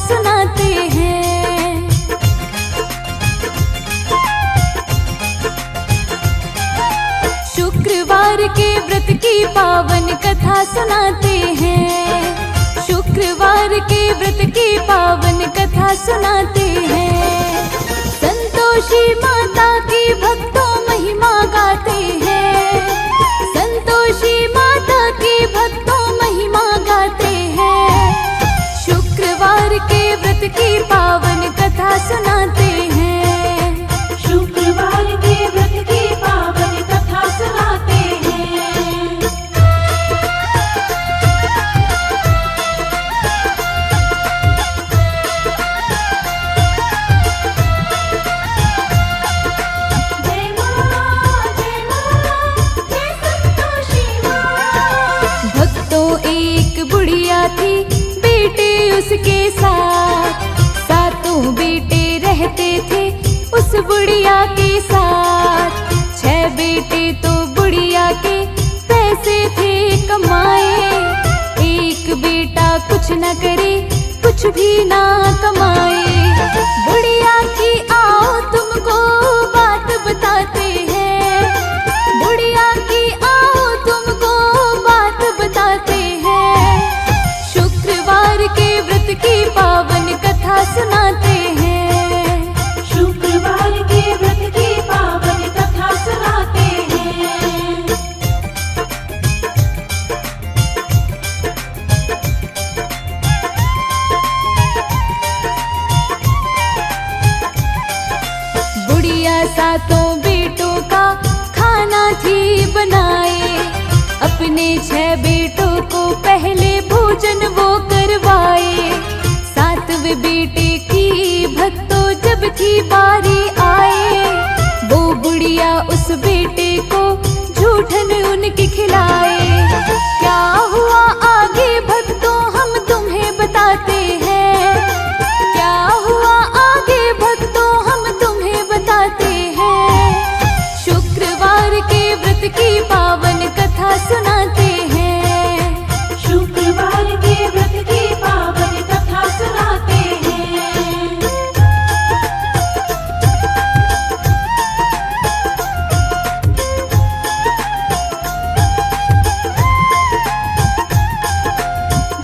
सुनाते हैं। शुक्रवार के व्रत की पावन कथा सुनाते हैं। शुक्रवार के व्रत की पावन कथा सुनाते हैं। संतोषी माता की भक्तों महिमा गाते हैं। संतोषी माता की भक्तों महिमा गाते हैं। शुक्रवार के व्रत की पावन कथा सुनाते हैं। शुक्रवार के व्रत की पावन कथा सुनाते हैं। जय मां जय संतोषी मां। भक्तों एक बुढ़िया थी, बेटे उसके साथ। सातों बेटे रहते थे उस बुढ़िया के साथ। 6 बेटे तो बुढ़िया के पैसे थे कमाए। एक बेटा कुछ न करे, कुछ भी ना कमाए। बुढ़िया की आओ तुमको बात बताते हैं। बुढ़िया की आओ तुमको बात बताते हैं। शुक्रवार के व्रत की पावन कथा सुनाते हैं। शुक्रवार के व्रत की पावन कथा सुनाते हैं। बुढ़िया सातों बेटों का खाना थी बनाए। अपने 6 बेटों को पहले भोजन वो करवाए। 7वें बेटे की भक्तों जब थी बारी आए, वो बुढ़िया उस बेटे को जूठन उनके खिलाए। क्या हुआ आगे भक्तों हम तुम्हें बताते हैं। क्या हुआ आगे भक्तों हम तुम्हें बताते हैं। शुक्रवार के व्रत की पावन कथा सुनाते हैं। शुक्रवार के व्रत की पावन कथा सुनाते हैं।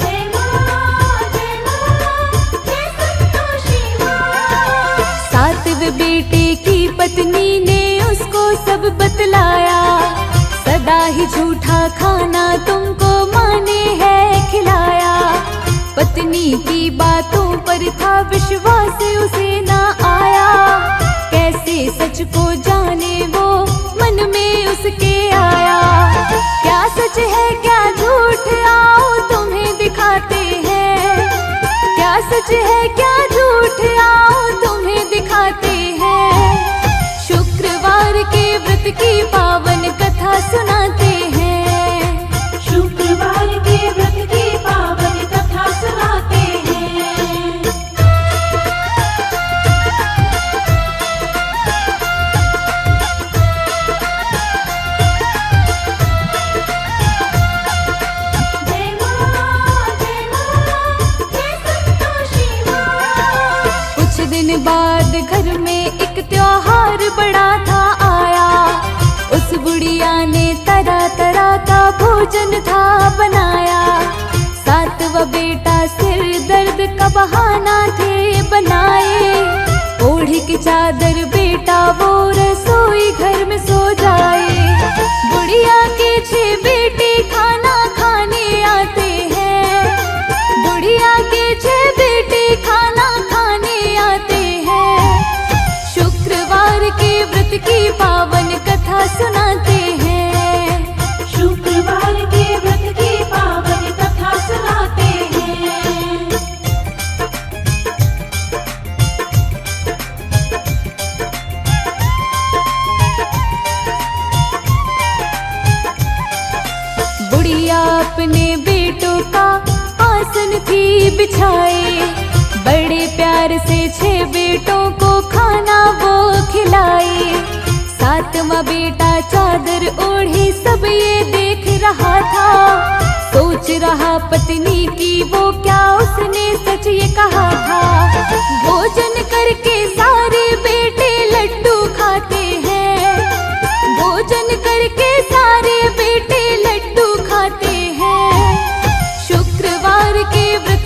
जय मां जय संतोषी मां। 7वें बेटे की पत्नी ने उसको सब बतलाया। सदा ही झूठा खाना तुमको माँ ने है खिलाया। पत्नी की बातों पर था विश्वास उसे ना आया। कैसे सच को जाने वो मन में उसके आया। क्या सच है क्या झूठ आओ तुम्हें दिखाते हैं। क्या सच है क्या झूठ आओ तुम्हें दिखाते हैं। शुक्रवार के व्रत की पावन कथा सुनाते हैं। शुक्रवार के व्रत की पावन कथा सुनाते हैं। जय मां जय संतोषी मां। कुछ दिन बाद घर में एक त्योहार बड़ा था आया। उस बुढ़िया ने तरह तरह का भोजन था बनाया। 7वां बेटा सिर दर्द का बहाना थे बनाए। ओढ़ के चादर बेटा वो रसोई घर में सो जाए। बुढ़िया के 6 बेटे खाना खाने आते हैं। बुढ़िया के 6 बेटे खाना खाने आते हैं। शुक्रवार के व्रत की पावन कथा सुनाते हैं। शुक्रवार के व्रत की पावन कथा सुनाते हैं। बुढ़िया अपने बेटों का आसन थी बिछाए। बड़े प्यार से 6 बेटों को खाना वो खिलाए। 7वां बेटा चादर ओढ़े सब ये देख रहा था। सोच रहा पत्नी की वो क्या उसने सच ये कहा था।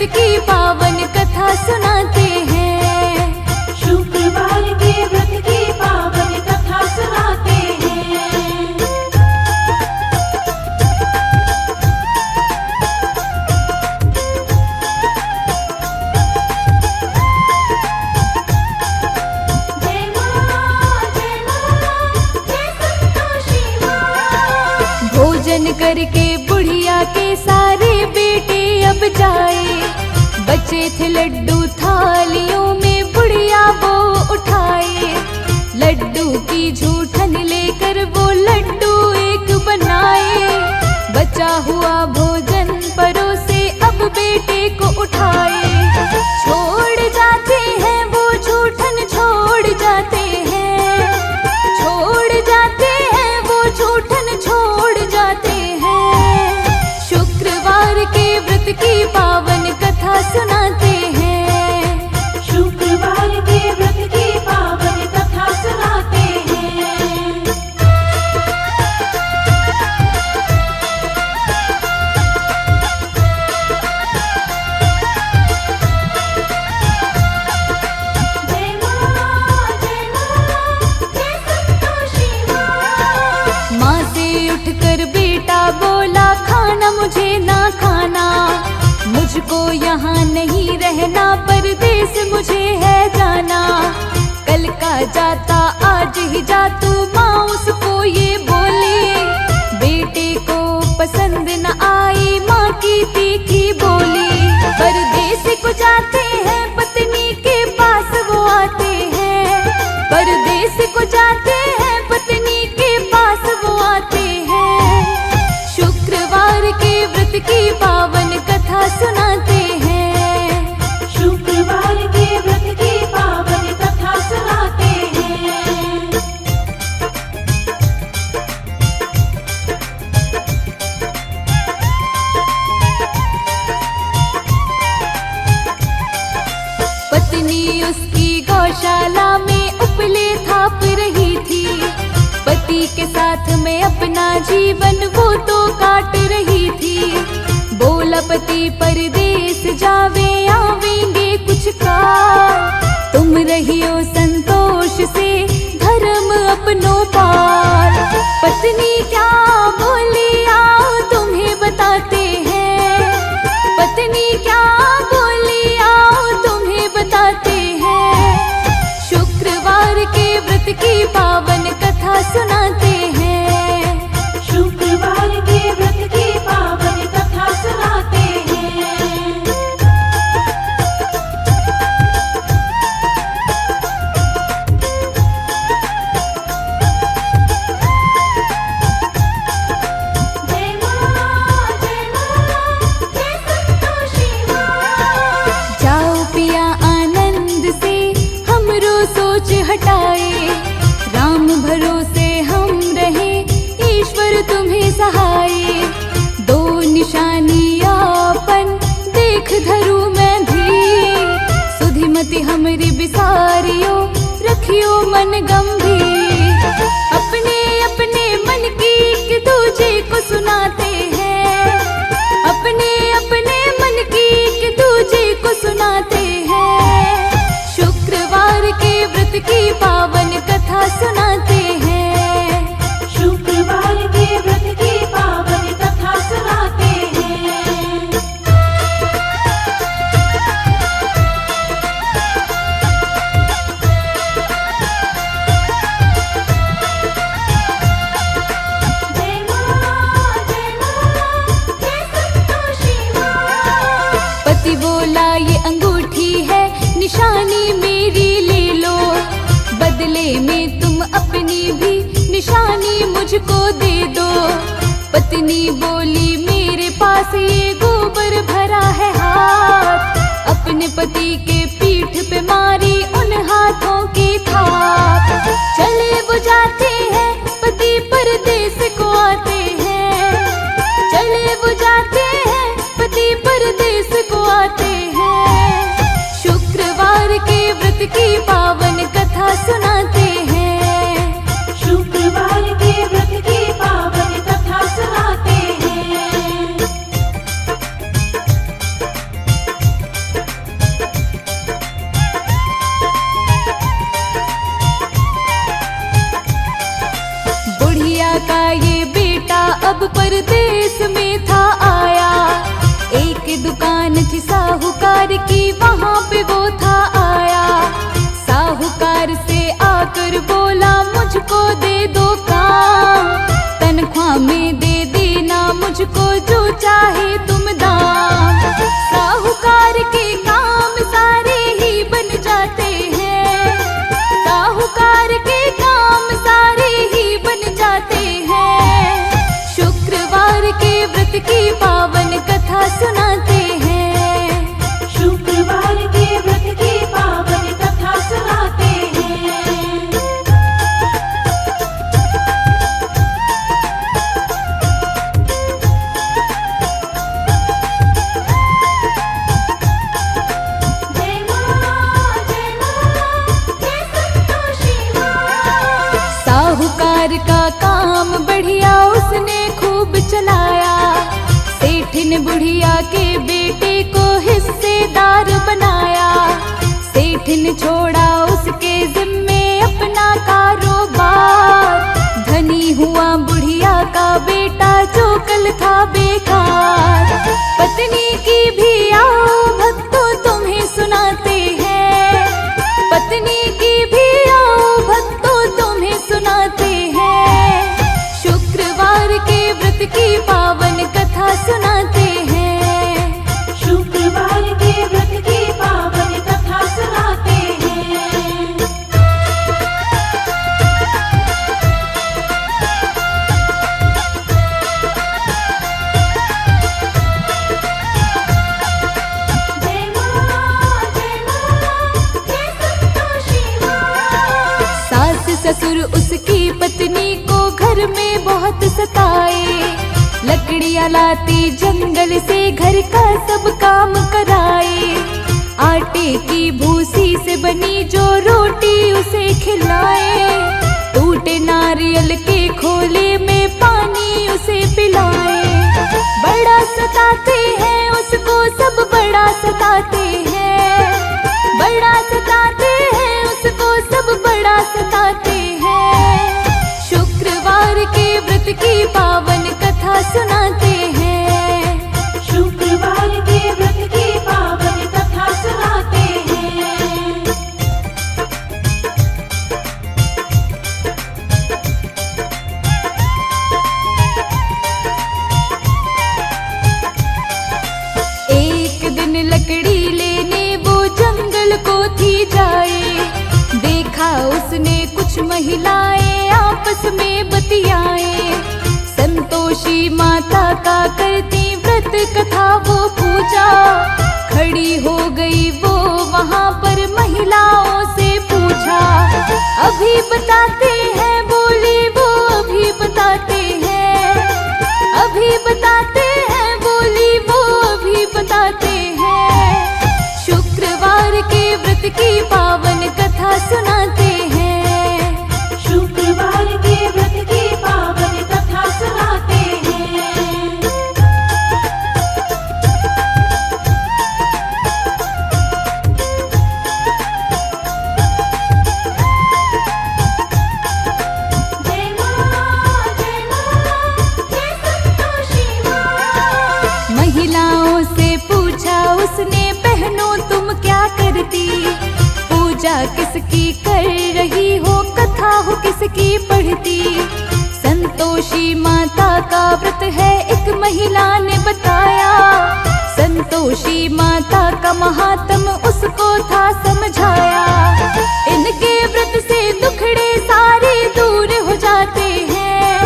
की पावन कथा सुनाते हैं। शुक्रवार के व्रत की पावन कथा सुनाते हैं। जय मां जय संतोषी मां। भोजन करके बुढ़िया के सारे बेटे अब जाए, बचे थे लड्डू थालियों में बुढ़िया वो उठाए। लड्डू की झूठन लेकर वो लड्डू एक बनाए, बचा हुआ भोजन परोसे अब बेटे को उठाए। छोड़ जाते हैं वो झूठन छोड़ जाते हैं, छोड़ जाते हैं वो झूठन छोड़ जाते हैं। शुक्रवार के व्रत की पावन कथा सुनाते हैं। शुक्रवार के व्रत की पावन कथा सुनाते हैं। जय मां जय संतोषी मां। माँ से उठकर बेटा बोला खाना मुझे ना खाना, मुझको यहाँ नहीं रहना परदेस मुझे है जाना। कल का जाता आज ही जा तू, माँ उसको ये बोली। बेटे को पसंद न आई माँ की तीखी बोली। परदेस को जाते हैं पत्नी के पास वो आते हैं, परदेस को जाते हैं पत्नी के पास वो आते हैं। शुक्रवार के व्रत की पावन कथा सुनाते हैं। शुक्रवार के व्रत की पावन कथा सुनाते हैं। पत्नी उसकी गौशाला में उपले थाप रही थी, पति के साथ में अपना जीवन वो तो काट रही थी। बोला पति परदेस जावे आवेंगे कुछ का, तुम रहियो संतोष से धर्म अपनों पार। पत्नी क्या बोली आओ तुम्हें बताते हैं, पत्नी क्या बोली आओ तुम्हें बताते हैं। शुक्रवार के व्रत की पावन कथा सुनाते हैं। शुक्रवार के व्रत की पावन कथा सुनाते हैं। जय मां जय संतोषी मां। जाओ पिया आनंद से हमरो सोच हटाए, राम भरोसे हम रहे ईश्वर तुम्हें सहाय। दो निशानी आपन देख धरू मैं भी, सुधिमति हमरी बिसारियो रखियो मन गंभीर। अपने अपने मन की एक दूजे को सुनाते हैं, अपने अपने मन की एक दूजे को सुनाते हैं। शुक्रवार के व्रत की पावन कथा सुनाते हैं। शुक्रवार के व्रत की पावन कथा सुनाते हैं। जय मां जय संतोषी मां। पति बोला ये अंगूठी है निशानी मेरी ले लो, बदले में तुम अपनी भी निशानी मुझको दे दो। पत्नी बोली मेरे पास ये गोबर भरा है हाथ, अपने पति के पीठ पे मारी उन हाथों की थाप। चले वो जाते हैं पति परदेस को आते हैं, चले वो जाते हैं पति परदेस को आते हैं। शुक्रवार के व्रत की पावन कथा सुनाते हैं। शुक्रवार के व्रत की पावन कथा सुनाते हैं। चाहे तुम दाम। साहूकार के काम सारे ही बन जाते हैं, साहूकार के काम सारे ही बन जाते हैं। शुक्रवार के व्रत की पावन कथा सुनाते हैं, शुक्रवार के व्रत की पावन कथा सुनाते हैं। जय मां जय मां जय संतोषी मां। साहूकार का काम बढ़िया उसने खूब चलाया। सेठिन बुढ़िया के बेटे को हिस्सेदार बनाया। सेठिन छोड़ा उसके जिम्मे अपना कारोबार। धनी हुआ बुढ़िया का बेटा जो कल था बेकार। पत्नी की भी आओ भक्तों तुम्हें सुनाते हैं, पत्नी की भी आओ भक्तों तुम्हें सुनाते हैं। शुक्रवार के व्रत की पावन कथा सुनाते हैं, शुक्रवार के व्रत की पावन कथा सुनाते हैं। जय मां जय संतोषी मां। सास ससुर उसकी पत्नी को घर में बहुत सताए। लकड़ियां लाती जंगल से घर का सब काम कराए। आटे की भूसी से बनी जो रोटी उसे खिलाए। टूटे नारियल के खोले में पानी उसे पिलाए। बड़ा सताते हैं उसको सब बड़ा सताते हैं, बड़ा सताते हैं उसको सब बड़ा सताते हैं। शुक्रवार के व्रत की पावन कथा सुनाते हैं, शुक्रवार के व्रत की पावन कथा सुनाते हैं। एक दिन लकड़ी लेने वो जंगल को थी जाए। देखा उसने कुछ महिलाएं आपस में बतियाए। संतोषी माता का करती व्रत कथा वो पूजा। खड़ी हो गई वो वहां पर महिलाओं से पूछा। अभी बताते हैं बोली वो अभी बताते हैं, अभी बताते हैं बोली वो अभी बताते हैं। शुक्रवार के व्रत की पावन कथा सुनाते हैं, शुक्रवार के व्रत की पावन कथा सुनाते हैं। जय मां जय संतोषी मां। महिलाओं से पूछा उसने, बहनों तुम क्या करती? पूजा किसकी कर रही हो, कथा हो किसकी पढ़ती? संतोषी माता का व्रत है एक महिला ने बताया। संतोषी माता का महात्म उसको था समझाया। इनके व्रत से दुखड़े सारे दूर हो जाते हैं,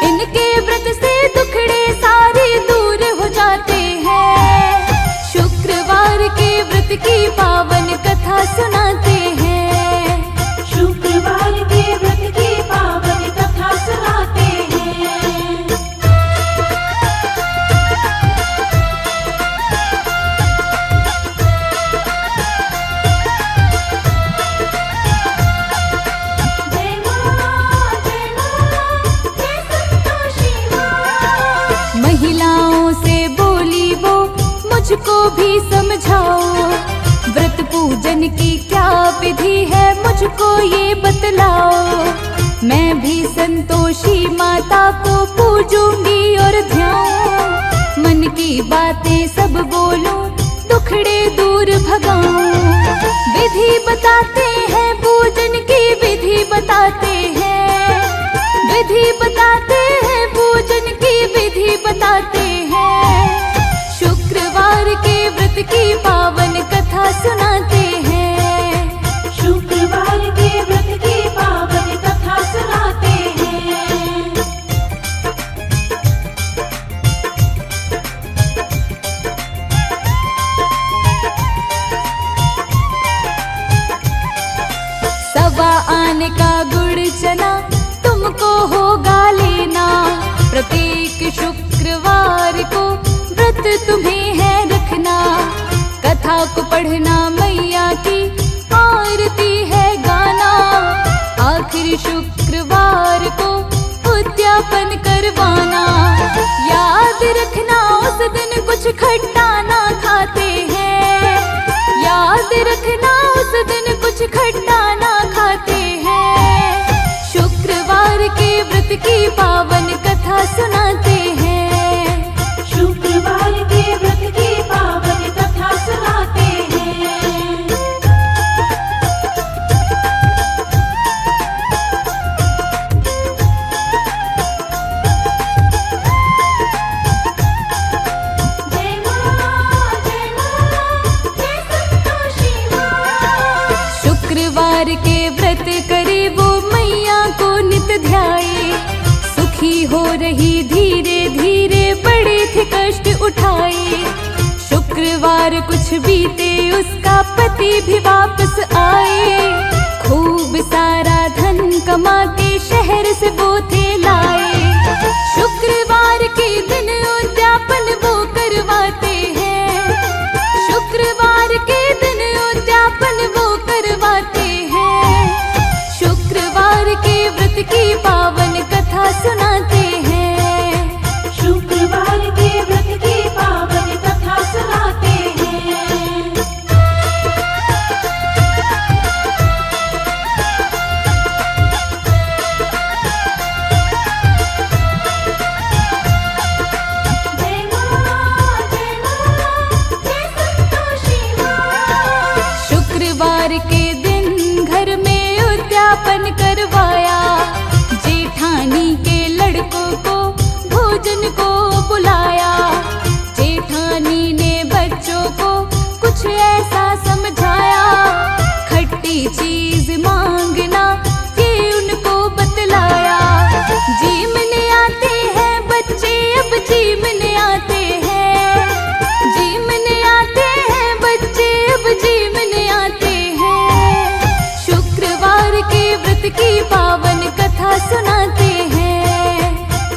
इनके व्रत से दुखड़े सारे दूर हो जाते हैं। शुक्रवार के व्रत की पावन कथा सुनाते हैं, शुक्रवार के व्रत की पावन कथा सुनाते हैं। जय मां जय संतोषी मां। महिलाओं से बोली वो मुझको भी समझाओ। व्रत पूजन की क्या विधि है मुझको ये बतलाओ। मैं भी संतोषी माता को पूजूंगी और ध्याऊं। मन की बातें सब बोलूं, दुखड़े दूर भगाऊं। विधि बताते हैं पूजन की विधि बताते हैं, विधि बताते हैं पूजन की विधि बताते हैं। एक शुक्रवार को व्रत तुम्हें है रखना, कथा को पढ़ना, मैया की आरती है गाना। आखिरी शुक्रवार को उद्यापन करवाना, याद रखना उस दिन कुछ खट्टा ना खाते हैं, याद रखना उस दिन कुछ खट्टा ना खाते हैं। शुक्रवार के व्रत की पावन कथा सुनाते हैं, शुक्रवार के व्रत की पावन कथा सुनाते हैं। जय मां जय मां जय संतोषी मां। शुक्रवार के व्रत करे वो मैया को नित ध्याए, सुखी हो रही धीरे धीरे बड़े थे कष्ट उठाए। शुक्रवार कुछ बीते उसका पति भी वापस आए, खूब सारा धन कमा के शहर से वो थे लाए। शुक्रवार के दिन उद्यापन वो करवाते हैं, शुक्रवार के दिन उद्यापन वो करवाते हैं। शुक्रवार के व्रत की पावन कथा सुनाते हैं, शुक्रवार के व्रत की पावन कथा सुनाते हैं। जय मां जय संतोषी मां। शुक्रवार के दिन घर में उद्यापन करवाया, जेठानी के लड़कों को भोजन को बुलाया। जेठानी ने बच्चों को कुछ ऐसा समझाया, खट्टी चीज मांगना ये उनको बतलाया। जीमने आते हैं बच्चे अब जीमने आते हैं, जीमने आते हैं बच्चे अब जीमने आते हैं। शुक्रवार के व्रत की पावन कथा सुनाते हैं,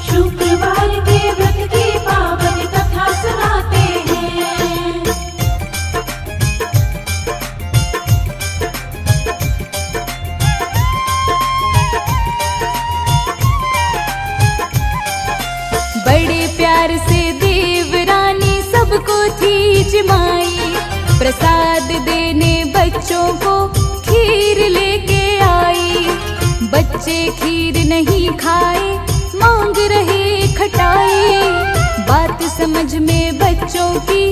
शुक्रवार के व्रत की पावन कथा सुनाते हैं। बड़े प्यार से देवरानी सबको थी जमाई, प्रसाद देने बच्चों को खीर लेके आई। बच्चे खीर नहीं खाए, मांग रहे खटाई। बात समझ में बच्चों की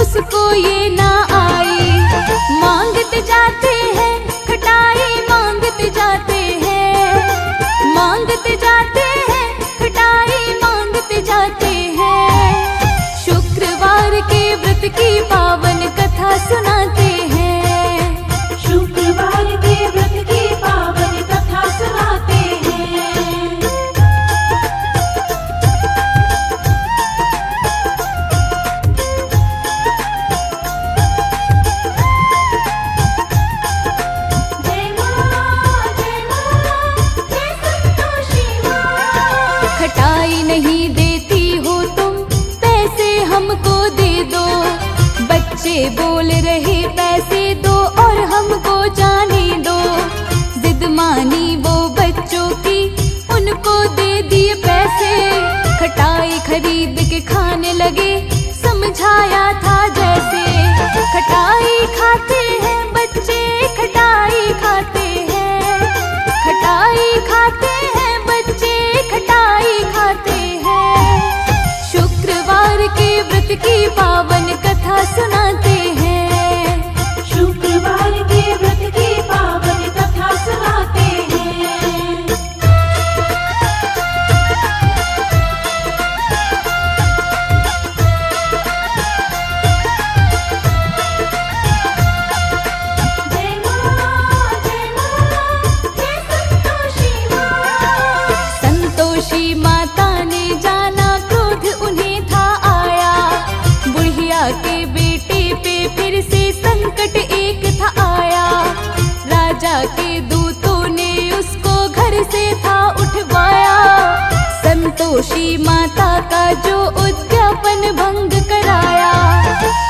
उसको ये ना आई, मांगते जाते हैं खटाई, मांगते जाते हैं, मांगते जाते हैं खटाई, मांगते जाते हैं। शुक्रवार के व्रत की पावन कथा सुनाते हैं, शुक्रवार के व्रत की पावन कथा सुनाते हैं। जय मां जय संतोषी मां। खटाई नहीं देती हो तुम, पैसे हमको दे दो। बच्चे बोल रहे पैसे दो और हमको जाने दो। जिद मानी वो बच्चों की, उनको दे दिए पैसे। खटाई खरीद के खाने लगे, समझाया था जैसे। खटाई खाते हैं बच्चे, खटाई खाते हैं, खटाई खाते हैं बच्चे, खटाई खाते हैं। शुक्रवार के व्रत की पावन कथा सुनाते हैं, शुक्रवार के व्रत की पावन कथा सुनाते हैं। जय मां जय संतोषी मां। संतोषी माता ने जाना क्रोध उन्हें था आया, बुढ़िया के बेटे पे फिर संतोषी माता का जो उद्यापन भंग कराया,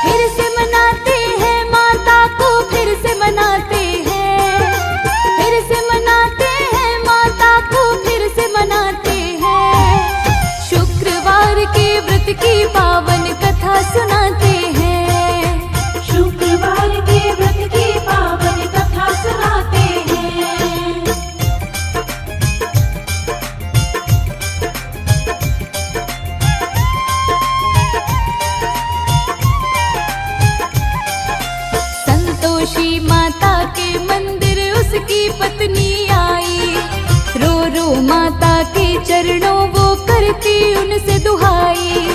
फिर से मनाते हैं माता को, फिर से मनाते हैं, फिर से मनाते हैं माता को, फिर से मनाते हैं। शुक्रवार के व्रत की पावन कथा सुनाते हैं, शुक्रवार के व्रत की पावन कथा सुनाते हैं। संतोषी माता के मंदिर उसकी पत्नी आई, रो रो माता के चरणों वो करती उनसे दुहाई।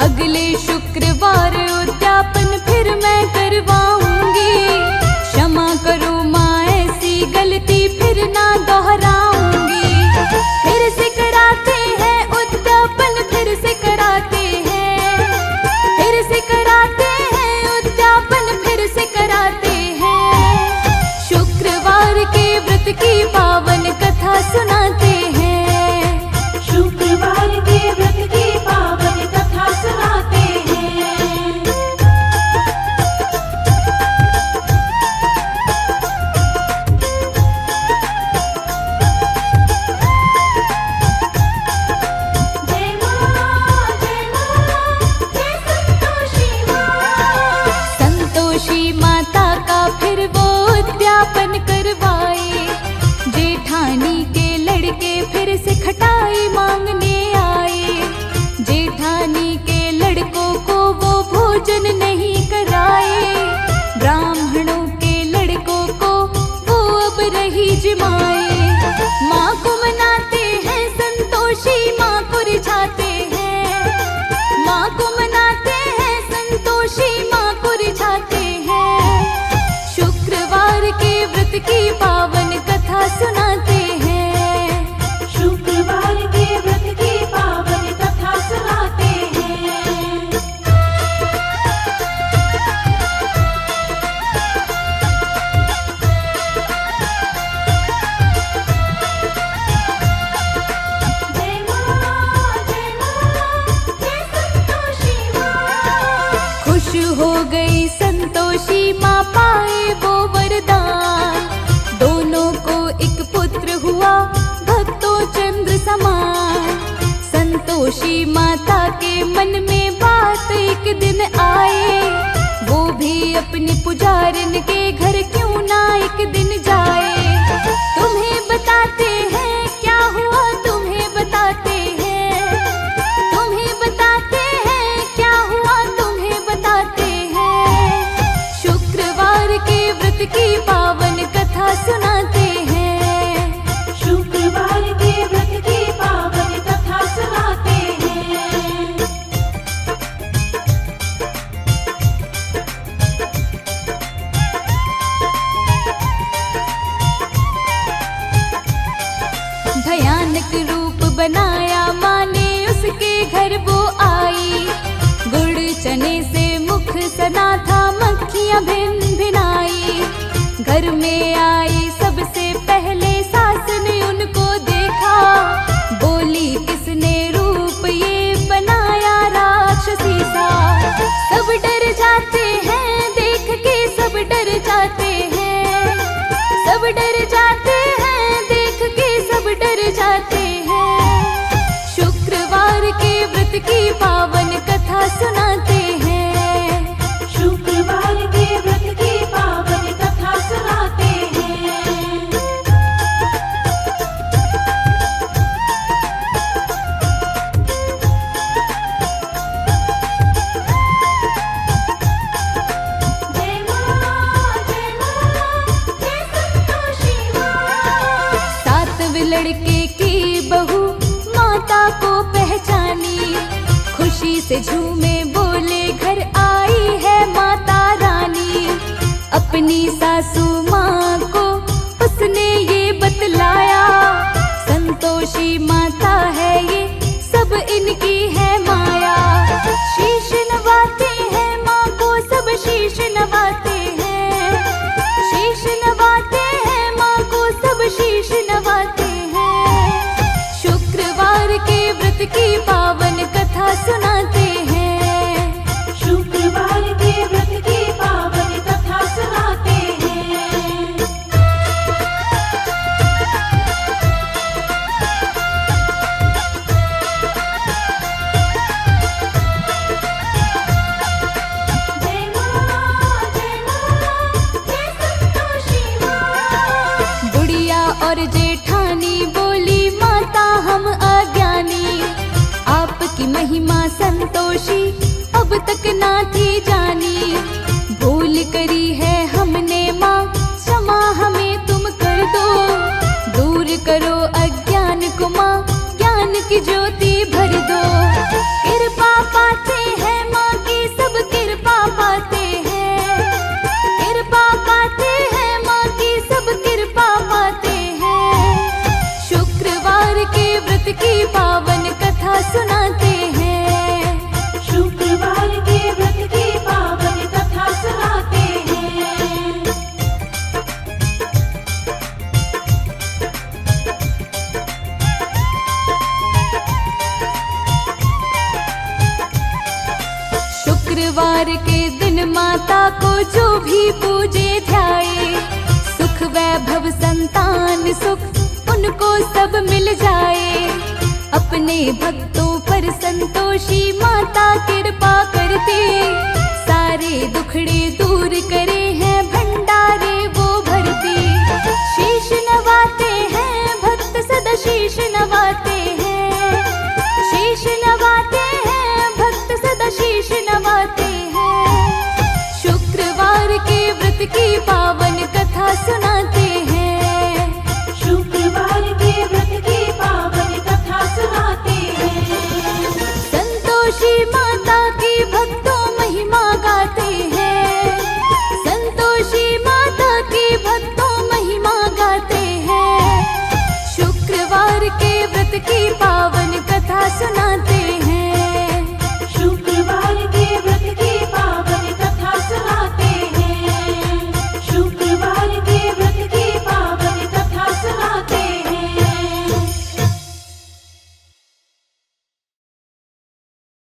अगले शुक्रवार उद्यापन फिर मैं करवाऊंगी, क्षमा करो माँ ऐसी गलती फिर ना दोहराऊंगी। फिर से कराते हैं उद्यापन, फिर से कराते हैं, फिर से कराते हैं उद्यापन, फिर से कराते हैं। शुक्रवार के व्रत की पावन कथा सुनाते हैं, शुक्रवार के व्रत की पावन कथा सुनाते हैं। जय माँ, जय माँ, जय संतोषी माँ। संतोषी माता का फिर वो उद्यापन करवाए। जेठानी के लड़के फिर से खटाई मांगने आए, जेठानी के लड़कों को वो भोजन नहीं कराए। ब्राह्मणों के लड़कों को वो अब रही जिमाए। माँ को मनाते हैं संतोषी माँ को रिझाते हैं, माँ को मनाते हैं संतोषी माँ को रिझाते हैं। शुक्रवार के व्रत की पावन कथा सुनाते हैं, शुक्रवार के व्रत की पावन कथा सुनाते हैं। जय माँ, जय माँ, जय संतोषी माँ। खुश हो गई संतोषी माँ पाए वो वरदान, दोनों को एक पुत्र हुआ भक्तों चंद्र समान। संतोषी माता के मन में बात एक दिन आए, वो भी अपने पुजारिन के घर क्यों ना एक दिन जाए। तुम्हें बताते हैं क्या हुआ, तुम्हें बताते हैं, तुम्हें बताते हैं क्या हुआ, तुम्हें बताते हैं। शुक्रवार के व्रत की पावन कथा सुनाते हैं, शुक्रवार के व्रत की पावन कथा सुनाते हैं। भयानक रूप बनाया माँ ने उसके घर वो आई। गुड़ चने से मुख सना था, मक्खियाँ भिन भिनाई। घर में आई सबसे पहले सास ने उनको देखा, बोली किसने रूप ये बनाया राक्षसी सा। सब डर जाते हैं देख के, सब डर जाते हैं, सब डर जाते हैं देख के, सब डर जाते हैं। शुक्रवार के व्रत की पावन कथा सुनाते हैं, शुक्रवार के व्रत की पावन कथा सुनाते हैं। जय माँ, जय माँ, जय संतोषी माँ। सातवें लड़के की बहू माता को पहचानी, खुशी से झूमे बोले घर आई है माता रानी। अपनी सासू माँ को उसने ये बतलाया, संतोषी माता है ये सब इनकी है माया। शीश नवाते हैं माँ को सब, शीश नवाते हैं, शीश नवाते हैं माँ को सब, शीश नवाते हैं। शुक्रवार के व्रत की शुक्रवार के दिन माता को जो भी पूजे ध्याए, सुख वैभव संतान सुख उनको सब मिल जाए। अपने भक्तों पर संतोषी माता कृपा करती, सारे दुखड़े दूर करे